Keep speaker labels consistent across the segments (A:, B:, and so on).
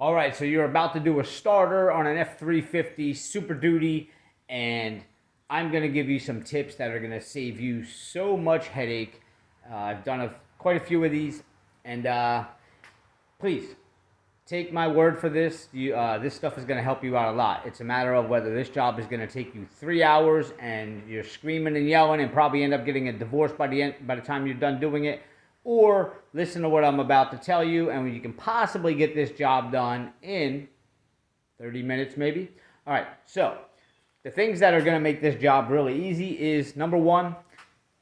A: All right, so you're about to do a starter on an F350 Super Duty, and I'm going to give you some tips that are going to save you so much headache. I've done quite a few of these, and please take my word for this. This stuff is going to help you out a lot. It's a matter of whether this job is going to take you 3 hours and you're screaming and yelling and probably end up getting a divorce by the time you're done doing it, or listen to what I'm about to tell you and you can possibly get this job done in 30 minutes maybe. All right, so the things that are going to make this job really easy is, number one,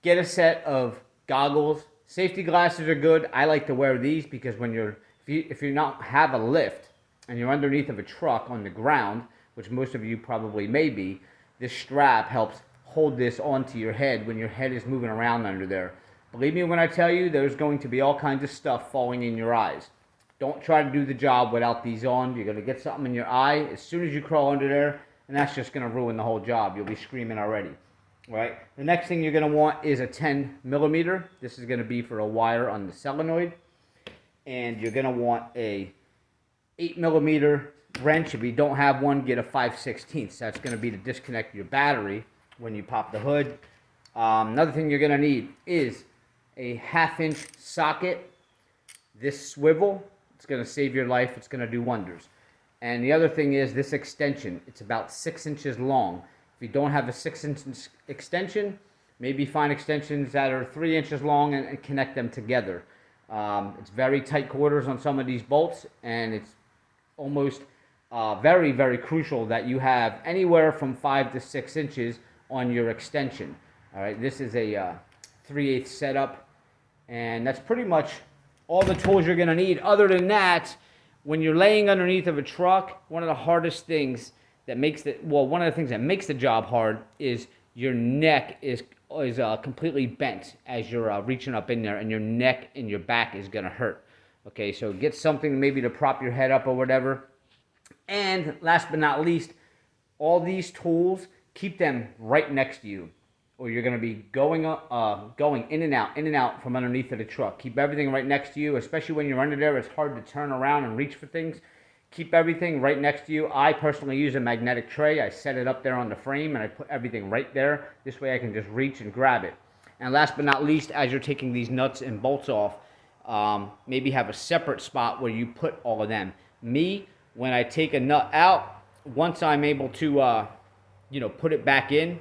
A: get a set of goggles. Safety glasses are good. I like to wear these because when if you not have a lift and you're underneath of a truck on the ground, which most of you probably may be, this strap helps hold this onto your head when your head is moving around under there. Believe me when I tell you, there's going to be all kinds of stuff falling in your eyes. Don't try to do the job without these on. You're going to get something in your eye as soon as you crawl under there, and that's just going to ruin the whole job. You'll be screaming already. Right? The next thing you're going to want is a 10 millimeter. This is going to be for a wire on the solenoid. And you're going to want a 8 millimeter wrench. If you don't have one, get a 5/16. That's going to be to disconnect your battery when you pop the hood. Another thing you're going to need is a 1/2 inch socket. This swivel, it's going to save your life. It's going to do wonders. And the other thing is this extension. It's about 6 inches long. If you don't have a 6-inch extension, maybe find extensions that are 3 inches long and connect them together. It's very tight quarters on some of these bolts, and it's almost very, very crucial that you have anywhere from 5 to 6 inches on your extension. All right, this is a 3/8 setup, and that's pretty much all the tools you're going to need. Other than that, when you're laying underneath of a truck, one of the hardest things that makes one of the things that makes the job hard is your neck is completely bent as you're reaching up in there, and your neck and your back is going to hurt. Okay, so get something maybe to prop your head up or whatever. And last but not least, all these tools, keep them right next to you, or you're going to be going in and out from underneath of the truck. Keep everything right next to you, especially when you're under there. It's hard to turn around and reach for things. Keep everything right next to you. I personally use a magnetic tray. I set it up there on the frame, and I put everything right there. This way I can just reach and grab it. And last but not least, as you're taking these nuts and bolts off, maybe have a separate spot where you put all of them. Me, when I take a nut out, once I'm able to put it back in,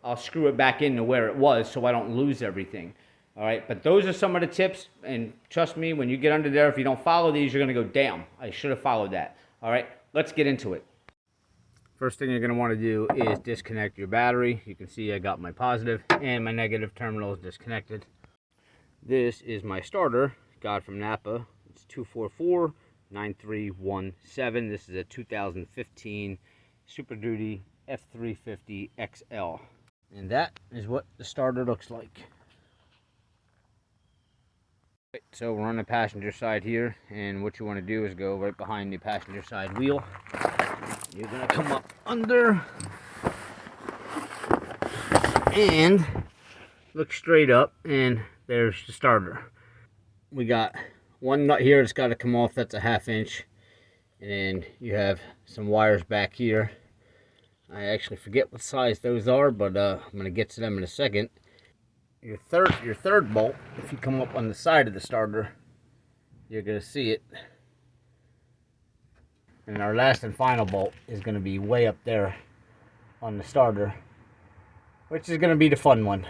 A: I'll screw it back into where it was so I don't lose everything. All right, but those are some of the tips, and trust me, when you get under there, if you don't follow these, you're going to go, damn, I should have followed that. All right, let's get into it. First thing you're going to want to do is disconnect your battery. You can see I got my positive and my negative terminals disconnected. This is my starter, got from Napa. It's 244-9317. This is a 2015 Super Duty F350 XL. And that is what the starter looks like. So we're on the passenger side here, and what you want to do is go right behind the passenger side wheel. You're going to come up under and look straight up, and there's the starter. We got one nut here that's got to come off. That's a 1/2 inch, and then you have some wires back here. I actually forget what size those are, but I'm going to get to them in a second. Your third bolt, if you come up on the side of the starter, you're going to see it. And our last and final bolt is going to be way up there on the starter, which is going to be the fun one.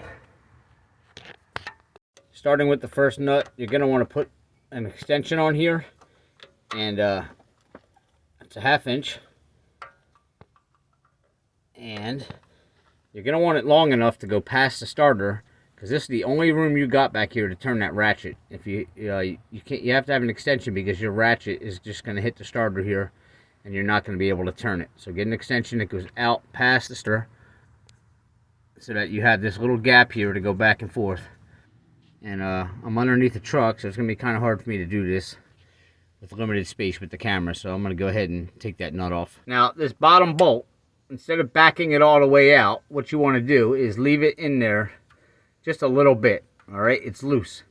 A: Starting with the first nut, you're going to want to put an extension on here, and it's a 1/2 inch. And you're going to want it long enough to go past the starter, because this is the only room you got back here to turn that ratchet. If you have to have an extension, because your ratchet is just going to hit the starter here, and you're not going to be able to turn it. So get an extension that goes out past the starter, so that you have this little gap here to go back and forth. And I'm underneath the truck, so it's going to be kind of hard for me to do this with limited space with the camera. So I'm going to go ahead and take that nut off. Now this bottom bolt, instead of backing it all the way out, what you want to do is leave it in there just a little bit. All right, it's loose.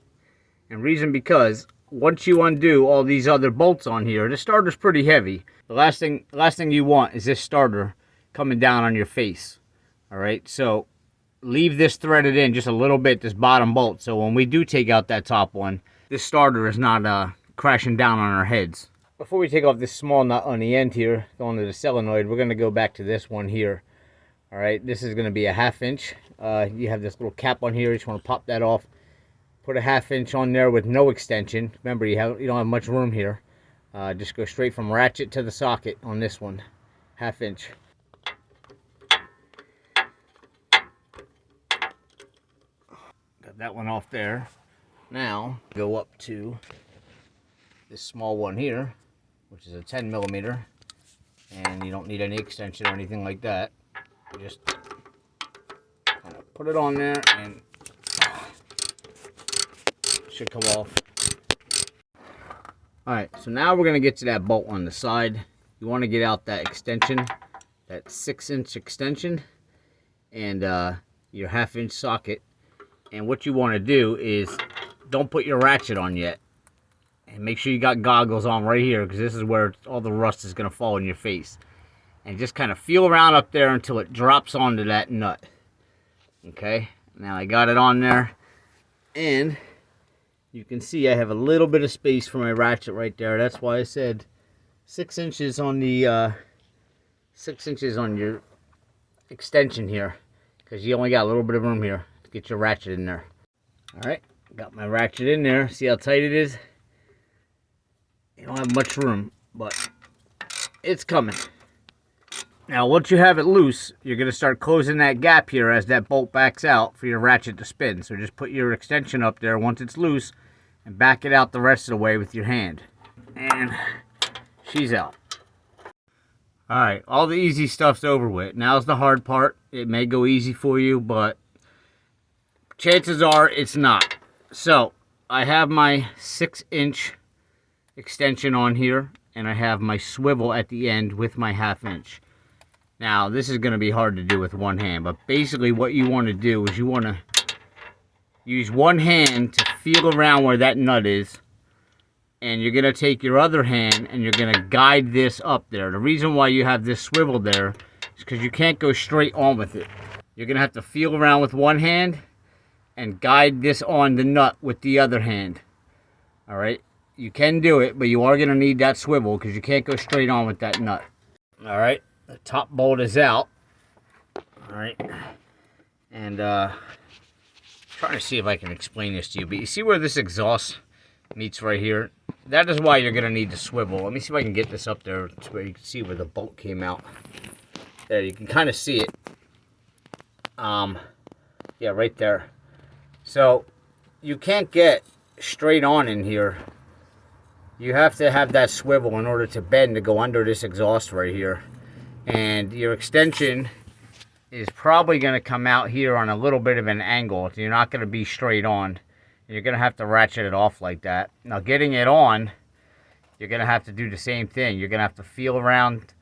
A: And reason because once you undo all these other bolts on here, the starter's pretty heavy. The last thing you want is this starter coming down on your face. All right, so leave this threaded in just a little bit, this bottom bolt, so when we do take out that top one, this starter is not crashing down on our heads. Before we take off this small nut on the end here, going to the solenoid, we're going to go back to this one here. All right, this is going to be a 1/2 inch. You have this little cap on here. You just want to pop that off. Put a 1/2 inch on there with no extension. Remember, you don't have much room here. Just go straight from ratchet to the socket on this one. 1/2 inch. Got that one off there. Now, go up to this small one here, which is a 10 millimeter. And you don't need any extension or anything like that. You just kind of put it on there and it should come off. Alright, so now we're going to get to that bolt on the side. You want to get out that extension, that 6-inch extension, and your 1/2 inch socket. And what you want to do is, don't put your ratchet on yet. And make sure you got goggles on right here, because this is where all the rust is going to fall in your face. And just kind of feel around up there until it drops onto that nut. Okay, now I got it on there. And you can see I have a little bit of space for my ratchet right there. That's why I said 6 inches on the 6 inches on your extension here, because you only got a little bit of room here to get your ratchet in there. All right, got my ratchet in there. See how tight it is? You don't have much room, but it's coming. Now, once you have it loose, you're going to start closing that gap here as that bolt backs out for your ratchet to spin. So just put your extension up there once it's loose and back it out the rest of the way with your hand. And she's out. Alright, all the easy stuff's over with. Now's the hard part. It may go easy for you, but chances are it's not. So, I have my 6-inch extension on here, and I have my swivel at the end with my 1/2 inch. Now, this is going to be hard to do with one hand, but basically what you want to do is you want to use one hand to feel around where that nut is, and you're going to take your other hand and you're going to guide this up there. The reason why you have this swivel there is because you can't go straight on with it. You're going to have to feel around with one hand and guide this on the nut with the other hand. Alright, you can do it, but you are going to need that swivel because you can't go straight on with that nut. Alright. The top bolt is out. Alright. And trying to see if I can explain this to you. But you see where this exhaust meets right here? That is why you're going to need the swivel. Let me see if I can get this up there to where you can see where the bolt came out. There, you can kind of see it. Yeah, right there. So, you can't get straight on in here. You have to have that swivel in order to bend to go under this exhaust right here. And your extension is probably going to come out here on a little bit of an angle. You're not going to be straight on. You're going to have to ratchet it off like that. Now, getting it on, you're going to have to do the same thing. You're going to have to feel around.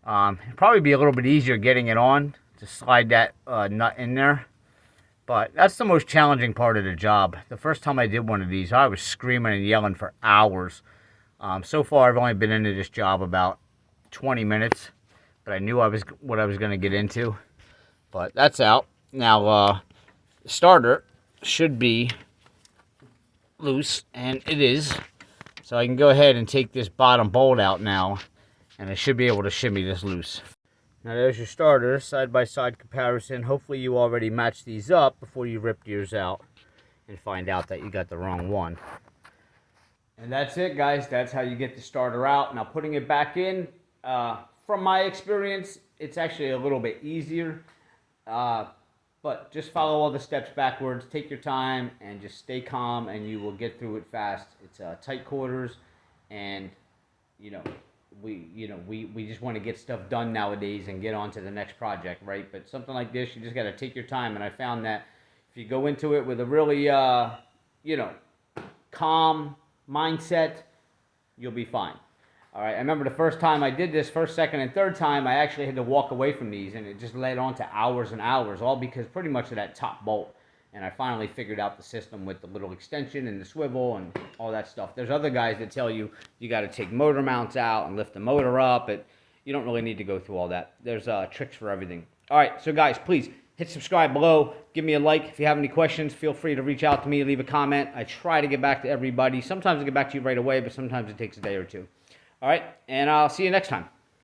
A: It'll probably be a little bit easier getting it on to slide that nut in there. But that's the most challenging part of the job. The first time I did one of these, I was screaming and yelling for hours. So far, I've only been into this job about 20 minutes. But I knew what I was going to get into. But that's out. Now, the starter should be loose, and it is. So I can go ahead and take this bottom bolt out now, and I should be able to shimmy this loose. Now there's your starter, side-by-side comparison. Hopefully you already matched these up before you ripped yours out and find out that you got the wrong one. And that's it, guys. That's how you get the starter out. Now putting it back in, from my experience, it's actually a little bit easier. But just follow all the steps backwards. Take your time and just stay calm, and you will get through it fast. It's tight quarters, and we just want to get stuff done nowadays and get on to the next project, right? But something like this, you just got to take your time. And I found that if you go into it with a really calm mindset, you'll be fine. All right, I remember the first time I did this, first, second, and third time, I actually had to walk away from these, and it just led on to hours and hours, all because pretty much of that top bolt. and I finally figured out the system with the little extension and the swivel and all that stuff. There's other guys that tell you you got to take motor mounts out and lift the motor up. You don't really need to go through all that. There's tricks for everything. All right, so guys, please hit subscribe below. Give me a like. If you have any questions, feel free to reach out to me, leave a comment. I try to get back to everybody. Sometimes I get back to you right away, but sometimes it takes a day or two. All right, and I'll see you next time.